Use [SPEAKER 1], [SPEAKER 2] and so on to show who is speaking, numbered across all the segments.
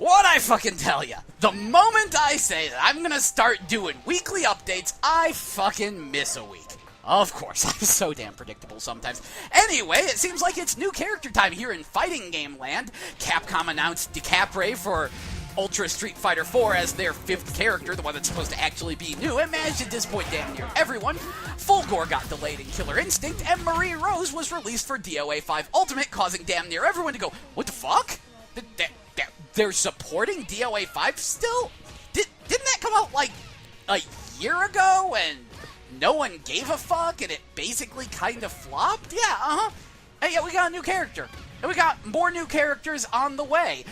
[SPEAKER 1] What'd I fucking tell ya? The moment I say that I'm gonna start doing weekly updates, I fucking miss a week. Of course, I'm so damn predictable sometimes. Anyway, it seems like it's new character time here in fighting game land. Capcom announced Decapre for Ultra Street Fighter 4 as their 5th character, the one that's supposed to actually be new, and managed to disappoint damn near everyone. Fulgore got delayed in Killer Instinct, and Marie Rose was released for DOA 5 Ultimate, causing damn near everyone to go, what the fuck? They're supporting DOA 5 still? Didn't that come out like a year ago and no one gave a fuck and it basically kind of flopped? Yeah, Hey, yeah, we got a new character. And we got more new characters on the way.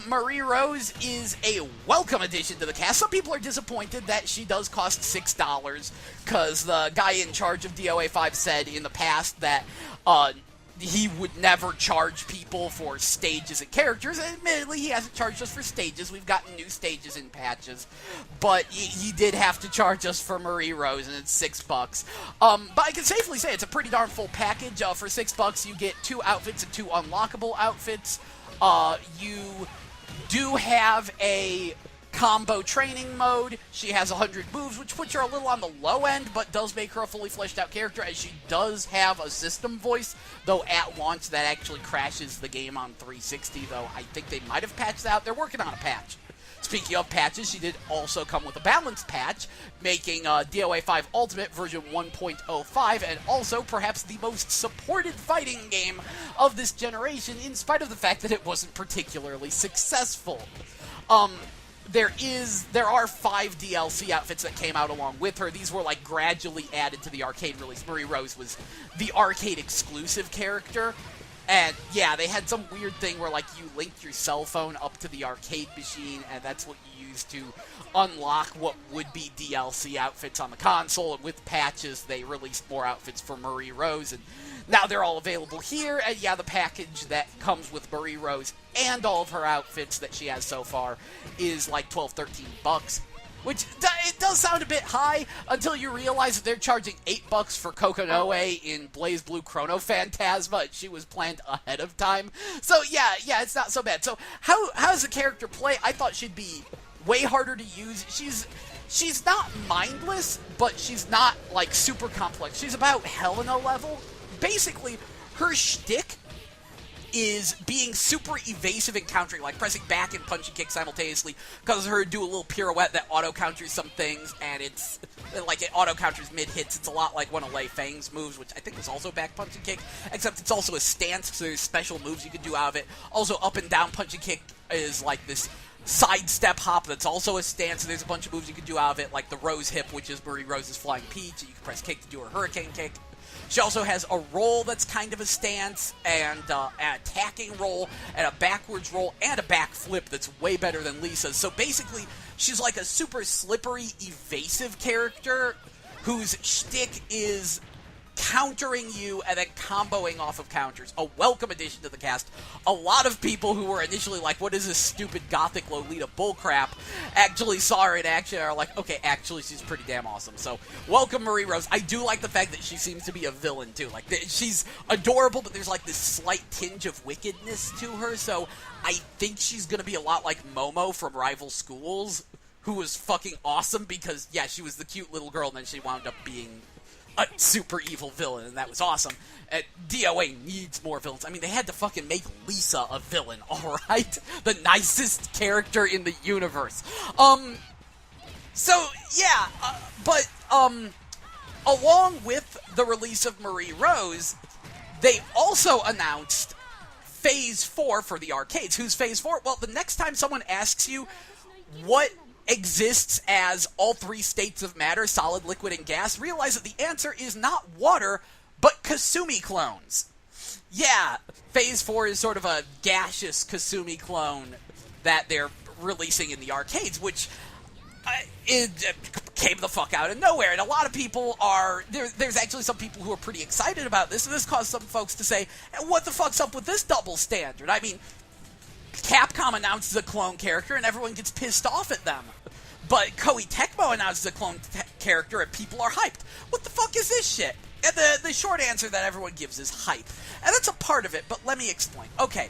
[SPEAKER 1] Marie Rose is a welcome addition to the cast. Some people are disappointed that she does cost $6, because the guy in charge of DOA 5 said in the past that he would never charge people for stages and characters. Admittedly, he hasn't charged us for stages. We've gotten new stages in patches. But he did have to charge us for Marie Rose, and it's $6. But I can safely say it's a pretty darn full package. For $6, you get 2 outfits and 2 unlockable outfits. You do have a combo training mode. She has 100 moves, which puts her a little on the low end, but does make her a fully fleshed out character, as she does have a system voice, though at launch that actually crashes the game on 360, though I think they might have patched that out. They're working on a patch. Speaking of patches, she did also come with a balanced patch, making DOA 5 Ultimate version 1.05, and also perhaps the most supported fighting game of this generation, in spite of the fact that it wasn't particularly successful. There are 5 DLC outfits that came out along with her. These were, like, gradually added to the arcade release. Marie Rose was the arcade exclusive character. And, yeah, they had some weird thing where, like, you linked your cell phone up to the arcade machine, and that's what you used to unlock what would be DLC outfits on the console. And with patches, they released more outfits for Marie Rose, and now they're all available here. And, yeah, the package that comes with Marie Rose and all of her outfits that she has so far is like $12, $13. Which, it does sound a bit high until you realize that they're charging $8 for Kokonoe in Blaze Blue Chrono Phantasma, and she was planned ahead of time. So, yeah, it's not so bad. So, how does the character play? I thought she'd be way harder to use. She's not mindless, but she's not, like, super complex. She's about Helena level. Basically, her shtick is being super evasive and countering, like pressing back and punch and kick simultaneously, causes her to do a little pirouette that auto-counters some things, and it's, like, it auto-counters mid-hits. It's a lot like one of Lei Fang's moves, which I think is also back punch and kick, except it's also a stance, so there's special moves you can do out of it. Also, up and down punch and kick is like this sidestep hop that's also a stance, and there's a bunch of moves you can do out of it, like the Rose Hip, which is Marie Rose's Flying Peach, and you can press kick to do her Hurricane Kick. She also has a roll that's kind of a stance, and an attacking roll, and a backwards roll, and a back flip that's way better than Lisa's. So basically, she's like a super slippery, evasive character whose shtick is countering you and then comboing off of counters. A welcome addition to the cast. A lot of people who were initially like, what is this stupid gothic Lolita bullcrap, actually saw her in action and are like, okay, actually she's pretty damn awesome. So, welcome Marie Rose. I do like the fact that she seems to be a villain too. Like, she's adorable, but there's like this slight tinge of wickedness to her, so I think she's gonna be a lot like Momo from Rival Schools, who was fucking awesome because, yeah, she was the cute little girl and then she wound up being a super evil villain, and that was awesome. DOA needs more villains. I mean, they had to fucking make Lisa a villain, alright? The nicest character in the universe. So, yeah, but, along with the release of Marie Rose, they also announced Phase 4 for the arcades. Who's Phase 4? Well, the next time someone asks you what exists as all 3 states of matter, solid, liquid, and gas, realize that the answer is not water, but Kasumi clones. Yeah, Phase 4 is sort of a gaseous Kasumi clone that they're releasing in the arcades, which it came the fuck out of nowhere, and a lot of people are, there's actually some people who are pretty excited about this, and this caused some folks to say, what the fuck's up with this double standard? I mean, Capcom announces a clone character and everyone gets pissed off at them. But Koei Tecmo announces a clone character and people are hyped. What the fuck is this shit? And the short answer that everyone gives is hype. And that's a part of it, but let me explain. Okay,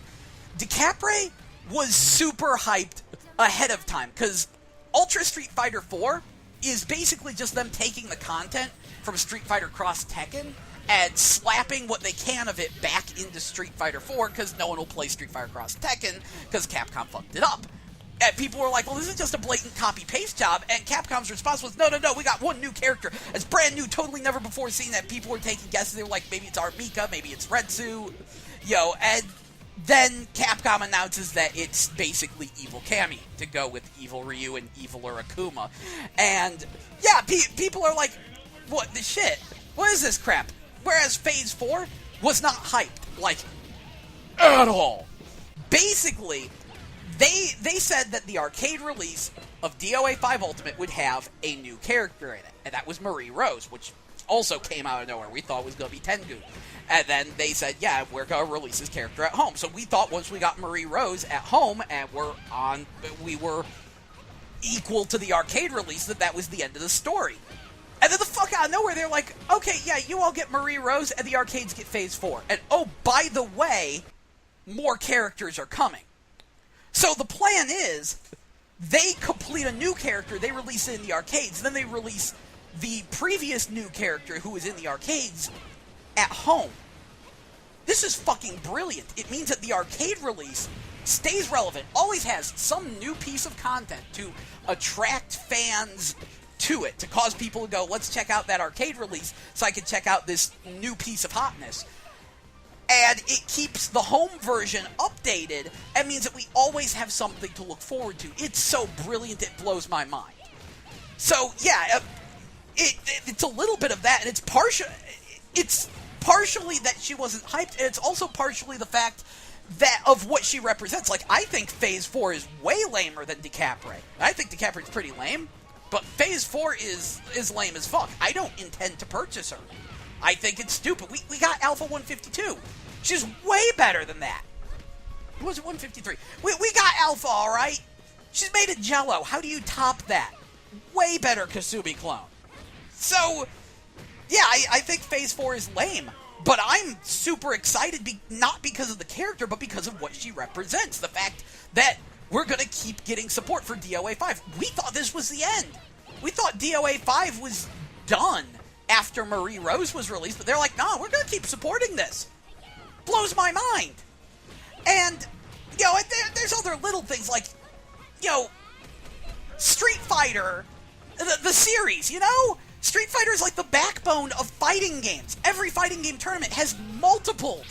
[SPEAKER 1] Decapre was super hyped ahead of time, because Ultra Street Fighter 4 is basically just them taking the content from Street Fighter Cross Tekken and slapping what they can of it back into Street Fighter 4, because no one will play Street Fighter Cross Tekken, because Capcom fucked it up. And people were like, well, this is just a blatant copy-paste job, and Capcom's response was, no, we got one new character. It's brand new, totally never before seen, that people were taking guesses. They were like, maybe it's Armika, maybe it's Retsu, and then Capcom announces that it's basically Evil Cammy to go with Evil Ryu and Evil Akuma. And, yeah, people are like, what the shit? What is this crap? Whereas Phase 4 was not hyped, like, at all. Basically, they said that the arcade release of DOA 5 Ultimate would have a new character in it, and that was Marie Rose, which also came out of nowhere. We thought it was going to be Tengu. And then they said, yeah, we're going to release this character at home. So we thought once we got Marie Rose at home and we were equal to the arcade release, that was the end of the story. And then the fuck out of nowhere, they're like, okay, yeah, you all get Marie Rose and the arcades get Phase 4. And oh, by the way, more characters are coming. So the plan is, they complete a new character, they release it in the arcades, then they release the previous new character who was in the arcades at home. This is fucking brilliant. It means that the arcade release stays relevant, always has some new piece of content to attract fans to it, to cause people to go, let's check out that arcade release so I can check out this new piece of hotness. And it keeps the home version updated and means that we always have something to look forward to. It's so brilliant, it blows my mind. So, yeah, it's a little bit of that, and it's partially that she wasn't hyped, and it's also partially the fact that of what she represents. Like, I think Phase 4 is way lamer than Decapre. I think Decapre's pretty lame, but Phase 4 is lame as fuck. I don't intend to purchase her. I think it's stupid. We got Alpha 152. She's way better than that. Who was it, 153? We got Alpha, alright? She's made of Jello. How do you top that? Way better Kasumi clone. So, yeah, I think Phase 4 is lame. But I'm super excited, not because of the character, but because of what she represents. The fact that we're going to keep getting support for DOA 5. We thought this was the end. We thought DOA 5 was done after Marie Rose was released, but they're like, no, we're going to keep supporting this. Blows my mind. And, there's other little things like, Street Fighter, the series, Street Fighter is like the backbone of fighting games. Every fighting game tournament has multiple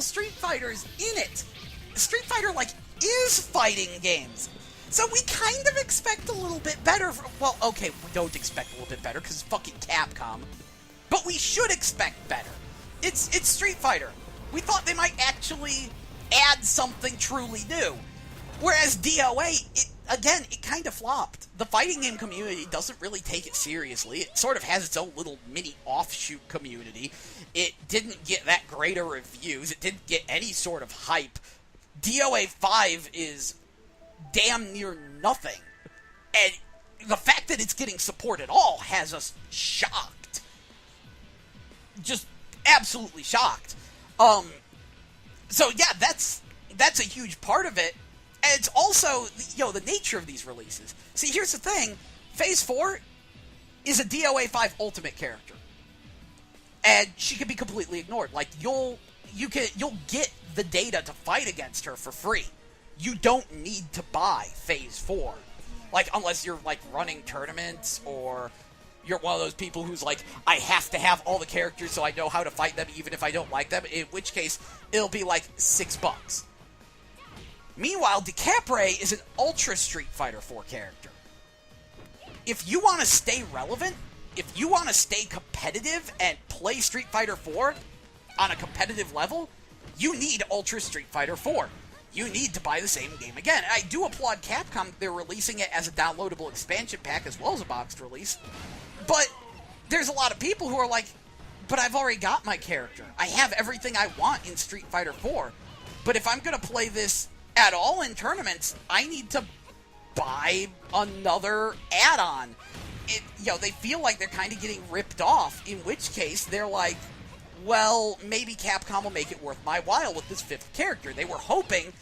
[SPEAKER 1] Street Fighters in it. Street Fighter, is fighting games. So we kind of expect a little bit better. Well, okay, we don't expect a little bit better because it's fucking Capcom. But we should expect better. It's Street Fighter. We thought they might actually add something truly new. Whereas DOA, it kind of flopped. The fighting game community doesn't really take it seriously. It sort of has its own little mini offshoot community. It didn't get that great of reviews. It didn't get any sort of hype. DOA 5 is damn near nothing. And the fact that it's getting support at all has us shocked. Just absolutely shocked. So yeah, that's a huge part of it. And it's also, the nature of these releases. See, here's the thing. Phase 4 is a DOA 5 Ultimate character. And she can be completely ignored. Like, you'll get the data to fight against her for free. You don't need to buy Phase 4. Like, unless you're, running tournaments, or you're one of those people who's like, I have to have all the characters so I know how to fight them even if I don't like them, in which case, it'll be $6. Meanwhile, Decapre is an Ultra Street Fighter 4 character. If you want to stay relevant, if you want to stay competitive and play Street Fighter 4 on a competitive level, you need Ultra Street Fighter 4. You need to buy the same game again. I do applaud Capcom. They're releasing it as a downloadable expansion pack as well as a boxed release. But there's a lot of people who are like, but I've already got my character. I have everything I want in Street Fighter 4. But if I'm going to play this at all in tournaments, I need to buy another add-on. They feel like they're kind of getting ripped off, in which case they're like, well, maybe Capcom will make it worth my while with this 5th character. They were hoping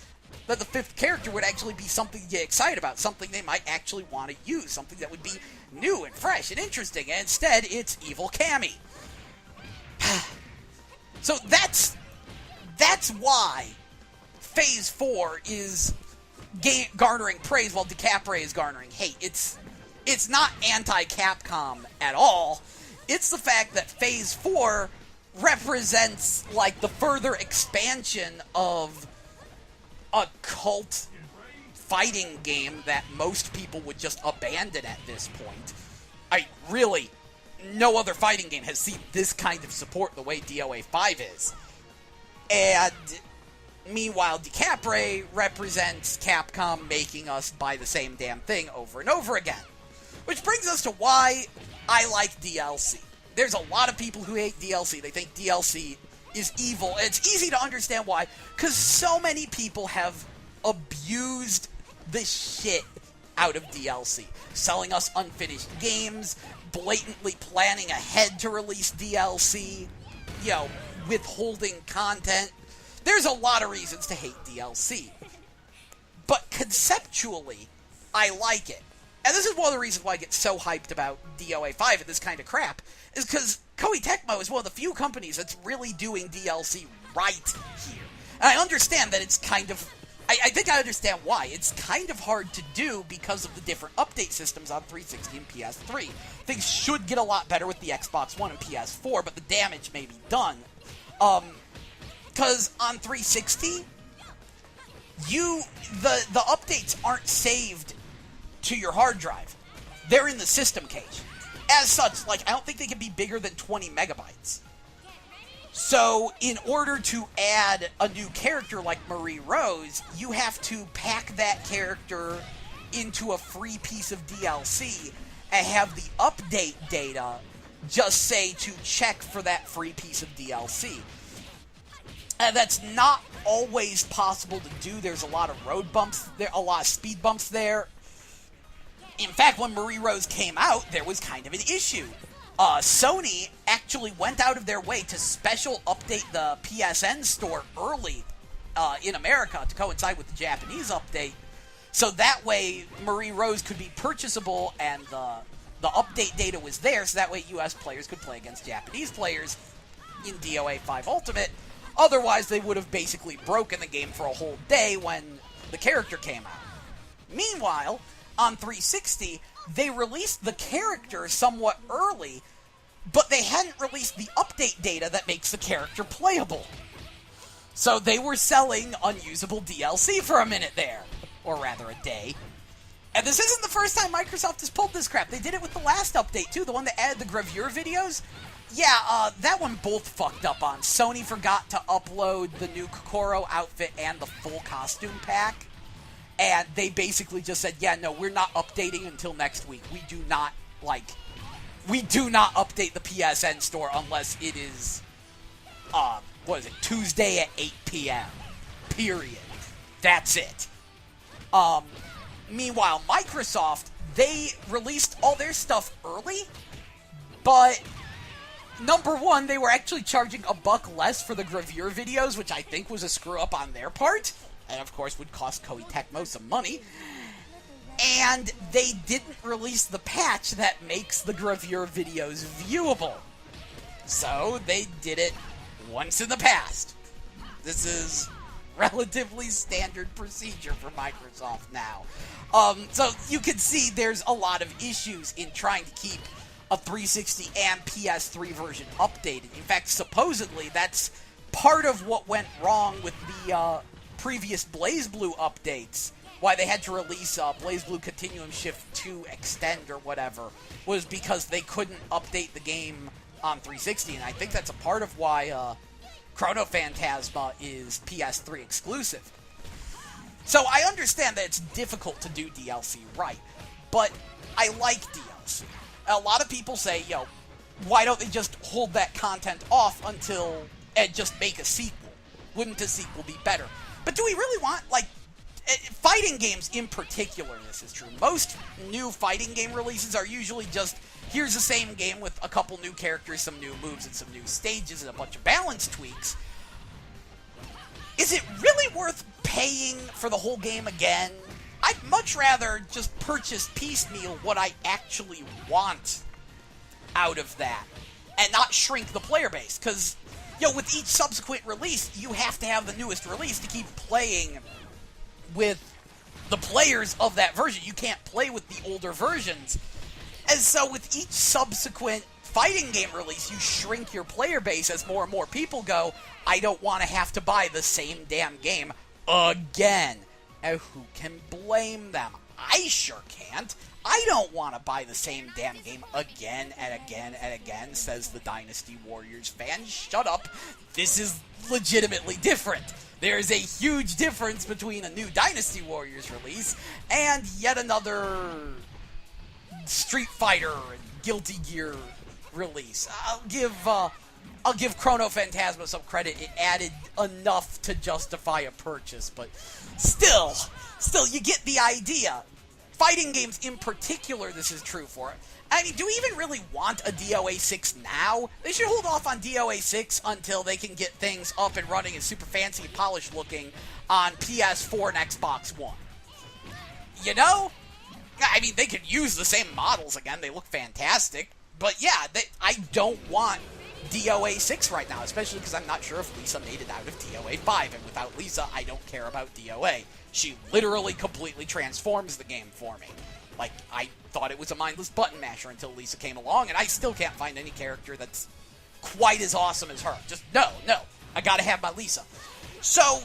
[SPEAKER 1] that the fifth character would actually be something to get excited about, something they might actually want to use, something that would be new and fresh and interesting, and instead it's Evil Cammy. So that's why Phase 4 is garnering praise while Decapre is garnering hate. It's not anti-Capcom at all. It's the fact that Phase 4 represents, like, the further expansion of a cult fighting game that most people would just abandon at this point. Really, no other fighting game has seen this kind of support the way DOA 5 is. And meanwhile, Decapre represents Capcom making us buy the same damn thing over and over again. Which brings us to why I like DLC. There's a lot of people who hate DLC. They think DLC is evil. And it's easy to understand why, because so many people have abused the shit out of DLC. Selling us unfinished games, blatantly planning ahead to release DLC, withholding content. There's a lot of reasons to hate DLC. But conceptually, I like it. And this is one of the reasons why I get so hyped about DOA 5 and this kind of crap, is because Koei Tecmo is one of the few companies that's really doing DLC right here. And I understand that it's kind of... I think I understand why. It's kind of hard to do because of the different update systems on 360 and PS3. Things should get a lot better with the Xbox One and PS4, but the damage may be done. Because on 360, the updates aren't saved to your hard drive. They're in the system cache. As such, I don't think they can be bigger than 20 megabytes. So, in order to add a new character like Marie Rose, you have to pack that character into a free piece of DLC and have the update data just say to check for that free piece of DLC. And that's not always possible to do. There's a lot of road bumps there, a lot of speed bumps there. In fact, when Marie Rose came out, there was kind of an issue. Sony actually went out of their way to special update the PSN store early in America to coincide with the Japanese update. So that way, Marie Rose could be purchasable and the update data was there, so that way US players could play against Japanese players in DOA 5 Ultimate. Otherwise, they would have basically broken the game for a whole day when the character came out. Meanwhile, on 360, they released the character somewhat early, but they hadn't released the update data that makes the character playable. So they were selling unusable DLC for a minute there. Or rather, a day. And this isn't the first time Microsoft has pulled this crap. They did it with the last update, too. The one that added the gravure videos. Yeah, that one both fucked up on. Sony forgot to upload the new Kokoro outfit and the full costume pack. And they basically just said, yeah, no, we're not updating until next week. We do not update the PSN store unless it is, Tuesday at 8 p.m. Period. That's it. Meanwhile, Microsoft, they released all their stuff early, but number one, they were actually charging $1 less for the gravure videos, which I think was a screw-up on their part. And, of course, would cost Koei Tecmo some money. And they didn't release the patch that makes the gravure videos viewable. So, they did it once in the past. This is relatively standard procedure for Microsoft now. So, you can see there's a lot of issues in trying to keep a 360 and PS3 version updated. In fact, supposedly, that's part of what went wrong with the previous BlazBlue updates, why they had to release BlazBlue Continuum Shift 2 Extend or whatever, was because they couldn't update the game on 360, and I think that's a part of why Chrono Phantasma is PS3 exclusive. So I understand that it's difficult to do DLC right, but I like DLC. A lot of people say, why don't they just hold that content off and just make a sequel? Wouldn't a sequel be better? But do we really want, fighting games in particular, this is true. Most new fighting game releases are usually just, here's the same game with a couple new characters, some new moves, and some new stages, and a bunch of balance tweaks. Is it really worth paying for the whole game again. I'd much rather just purchase piecemeal what I actually want out of that, and not shrink the player base, because, with each subsequent release, you have to have the newest release to keep playing with the players of that version. You can't play with the older versions. And so with each subsequent fighting game release, you shrink your player base as more and more people go, I don't want to have to buy the same damn game again. And who can blame them? I sure can't. I don't want to buy the same damn game again and again and again, says the Dynasty Warriors fan. Shut up. This is legitimately different. There is a huge difference between a new Dynasty Warriors release and yet another Street Fighter and Guilty Gear release. I'll give Chrono Phantasma some credit. It added enough to justify a purchase, but still, you get the idea. Fighting games in particular, this is true for. I mean, do we even really want a DOA 6 now? They should hold off on DOA 6 until they can get things up and running and super fancy and polished looking on PS4 and Xbox One. I mean, they could use the same models again. They look fantastic. But yeah, I don't want DOA 6 right now, especially because I'm not sure if Lisa made it out of DOA 5. And without Lisa, I don't care about DOA. She literally completely transforms the game for me. Like, I thought it was a mindless button masher until Lisa came along, and I still can't find any character that's quite as awesome as her. Just, no, I gotta have my Lisa. So,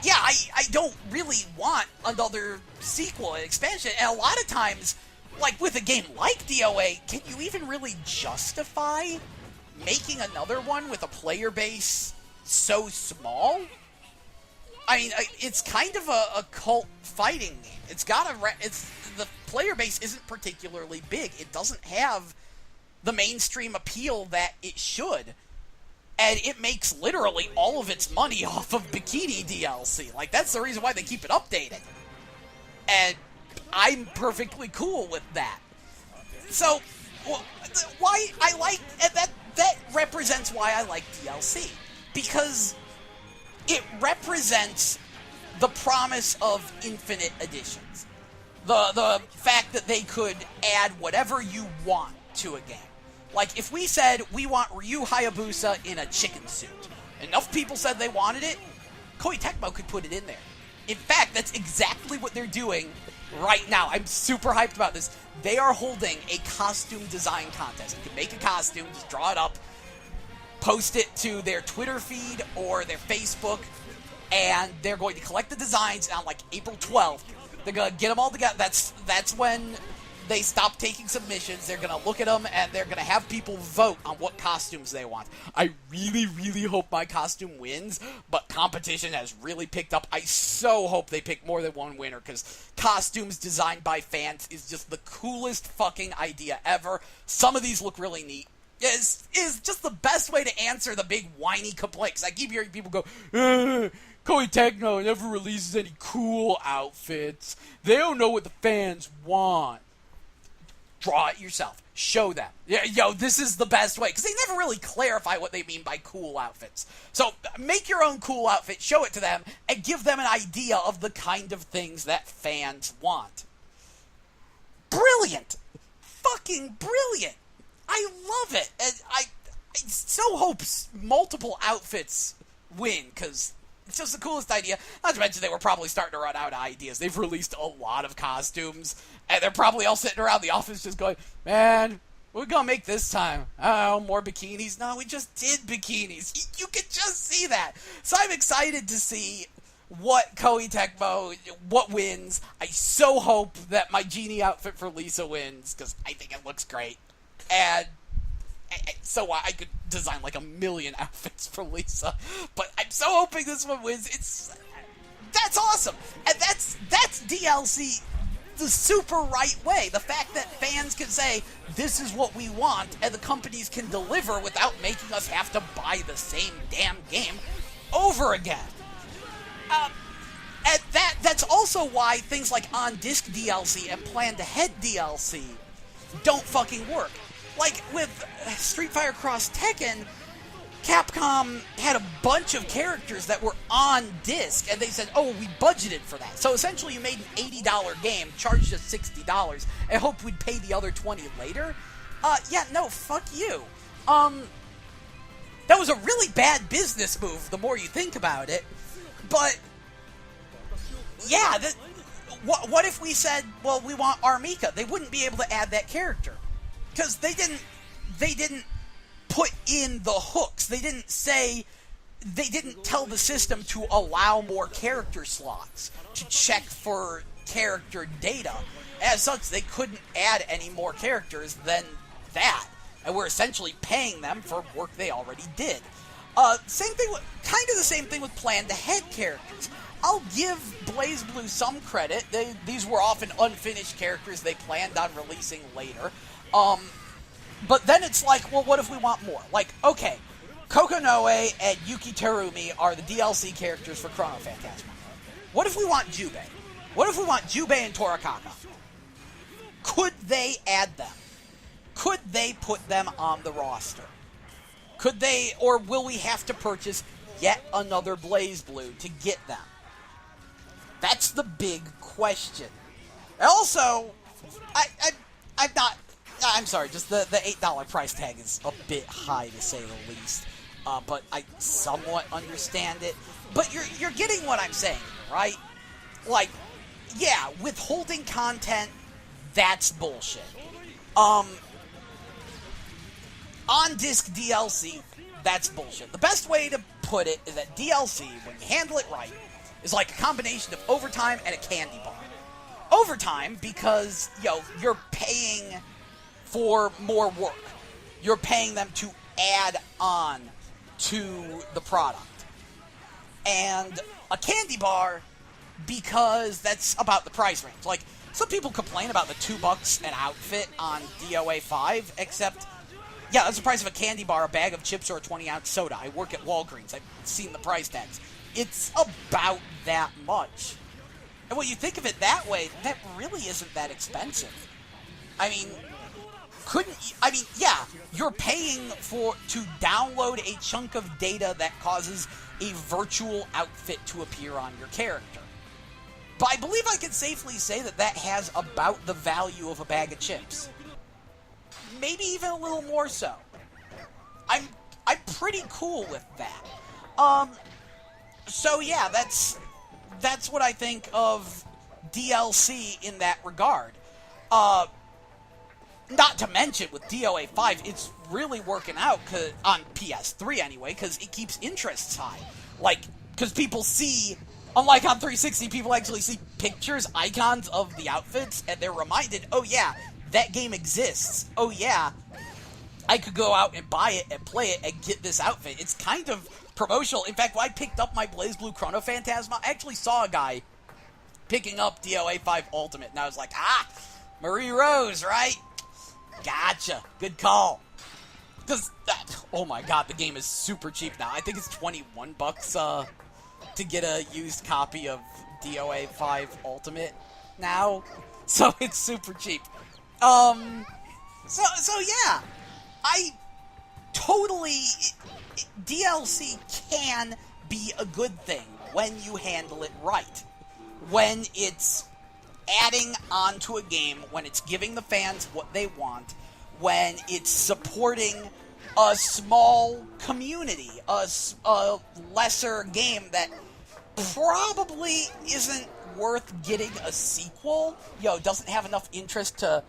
[SPEAKER 1] yeah, I don't really want another sequel and expansion, and a lot of times, like with a game like DOA, can you even really justify making another one with a player base so small? I mean, it's kind of a cult fighting game. The player base isn't particularly big. It doesn't have the mainstream appeal that it should. And it makes literally all of its money off of Bikini DLC. Like, that's the reason why they keep it updated. And I'm perfectly cool with that. So, why I like... That represents why I like DLC. Because it represents the promise of infinite editions. The fact that they could add whatever you want to a game. Like, if we said, we want Ryu Hayabusa in a chicken suit, enough people said they wanted it, Koei Tecmo could put it in there. In fact, that's exactly what they're doing right now. I'm super hyped about this. They are holding a costume design contest. You can make a costume, just draw it up, post it to their Twitter feed or their Facebook, and they're going to collect the designs on, like, April 12th. They're going to get them all together. That's when they stop taking submissions. They're going to look at them, and they're going to have people vote on what costumes they want. I really, really hope my costume wins, but competition has really picked up. I so hope they pick more than one winner, because costumes designed by fans is just the coolest fucking idea ever. Some of these look really neat. Is just the best way to answer the big whiny complaints. I keep hearing people go, Koei Tecmo never releases any cool outfits. They don't know what the fans want. Draw it yourself. Show them. This is the best way. Because they never really clarify what they mean by cool outfits. So, make your own cool outfit, show it to them, and give them an idea of the kind of things that fans want. Brilliant! Fucking brilliant! I love it! And I so hope multiple outfits win, because it's just the coolest idea. Not to mention they were probably starting to run out of ideas. They've released a lot of costumes, and they're probably all sitting around the office just going, man, what are we gonna make this time? Oh, more bikinis? No, we just did bikinis. You can just see that. So I'm excited to see what Koei Tecmo, what wins. I so hope that my genie outfit for Lisa wins, because I think it looks great. And so I could design like 1 million outfits for Lisa, but I'm so hoping this one wins. That's awesome, and that's DLC the super right way. The fact that fans can say this is what we want, and the companies can deliver without making us have to buy the same damn game over again. And that's also why things like on-disc DLC and planned-ahead DLC don't fucking work. Like, with Street Fighter Cross Tekken, Capcom had a bunch of characters that were on disc, and they said, oh, we budgeted for that. So essentially you made an $80 game, charged us $60, and hoped we'd pay the other $20 later? Yeah, no, fuck you. That was a really bad business move, the more you think about it. But, yeah, what if we said, well, we want Armika? They wouldn't be able to add that character. Because they didn't put in the hooks. They didn't tell the system to allow more character slots, to check for character data. As such, they couldn't add any more characters than that. And we're essentially paying them for work they already did. Same thing, kind of the same thing with planned ahead characters. I'll give BlazBlue some credit. These were often unfinished characters they planned on releasing later. But then it's like, well, what if we want more? Like, okay, Kokonoe and Yuki Terumi are the DLC characters for Chrono Phantasma. What if we want Jubei? What if we want Jubei and Torikaka? Could they add them? Could they put them on the roster? Could they, or will we have to purchase yet another BlazBlue to get them? That's the big question. Also, I'm sorry, just the $8 price tag is a bit high to say the least. But I somewhat understand it. But you're getting what I'm saying, right? Like, yeah, withholding content, that's bullshit. On-disc DLC, that's bullshit. The best way to put it is that DLC, when you handle it right, is like a combination of overtime and a candy bar. Overtime because, you're paying for more work. You're paying them to add on to the product. And a candy bar because that's about the price range. Like, some people complain about the $2 an outfit on DOA 5, except, yeah, that's the price of a candy bar, a bag of chips, or a 20-ounce soda. I work at Walgreens. I've seen the price tags. It's about that much. And when you think of it that way, that really isn't that expensive. I mean, yeah, you're paying to download a chunk of data that causes a virtual outfit to appear on your character. But I believe I can safely say that has about the value of a bag of chips. Maybe even a little more so. I'm pretty cool with that. So yeah, that's what I think of DLC in that regard. Not to mention, with DOA 5, it's really working out, on PS3 anyway, because it keeps interests high. Like, because people see, unlike on 360, people actually see pictures, icons of the outfits, and they're reminded, oh yeah, that game exists. Oh yeah, I could go out and buy it and play it and get this outfit. It's kind of promotional. In fact, when I picked up my BlazBlue Chrono Phantasma, I actually saw a guy picking up DOA 5 Ultimate, and I was like, Marie Rose, right? Gotcha. Good call. Because, oh my god, the game is super cheap now. I think it's $21 to get a used copy of DOA 5 Ultimate now. So it's super cheap. So yeah. I totally... DLC can be a good thing when you handle it right. When it's adding onto a game, when it's giving the fans what they want, when it's supporting a small community, a lesser game that probably isn't worth getting a sequel, doesn't have enough interest to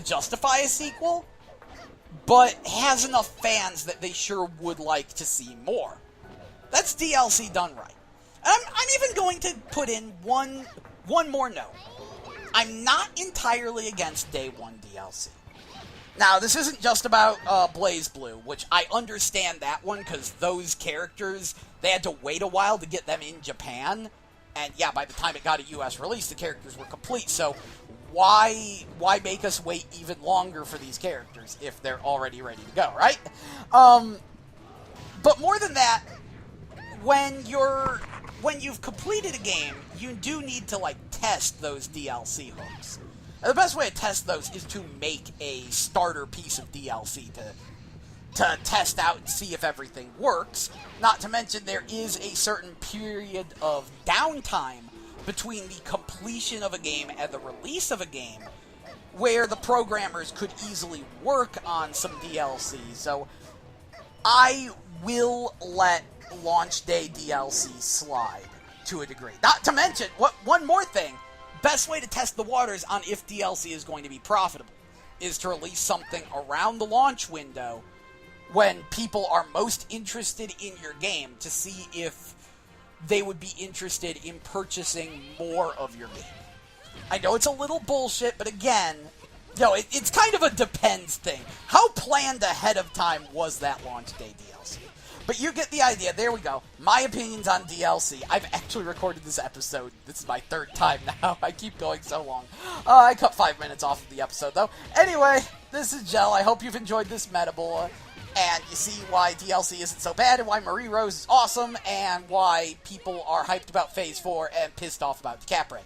[SPEAKER 1] justify a sequel, but has enough fans that they sure would like to see more. That's DLC done right. I'm even going to put in one more note. I'm not entirely against Day 1 DLC. Now, this isn't just about BlazBlue, which I understand that one, because those characters, they had to wait a while to get them in Japan, and yeah, by the time it got a US release, the characters were complete, so why make us wait even longer for these characters if they're already ready to go, right? But more than that, when you've completed a game, you do need to, test those DLC hooks. And the best way to test those is to make a starter piece of DLC to test out and see if everything works. Not to mention there is a certain period of downtime between the completion of a game and the release of a game where the programmers could easily work on some DLC. So I will let launch day DLC slide to a degree. Not to mention, one more thing, best way to test the waters on if DLC is going to be profitable is to release something around the launch window when people are most interested in your game to see if they would be interested in purchasing more of your game. I know it's a little bullshit, but again, it's kind of a depends thing. How planned ahead of time was that launch day DLC? But you get the idea. There we go. My opinions on DLC. I've actually recorded this episode. This is my third time now. I keep going so long. I cut 5 minutes off of the episode, though. Anyway, this is Gel. I hope you've enjoyed this Metabole. And you see why DLC isn't so bad, and why Marie Rose is awesome, and why people are hyped about Phase 4 and pissed off about the Capra.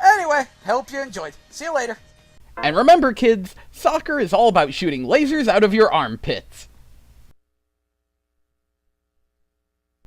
[SPEAKER 1] Anyway, hope you enjoyed. See you later.
[SPEAKER 2] And remember, kids, soccer is all about shooting lasers out of your armpits.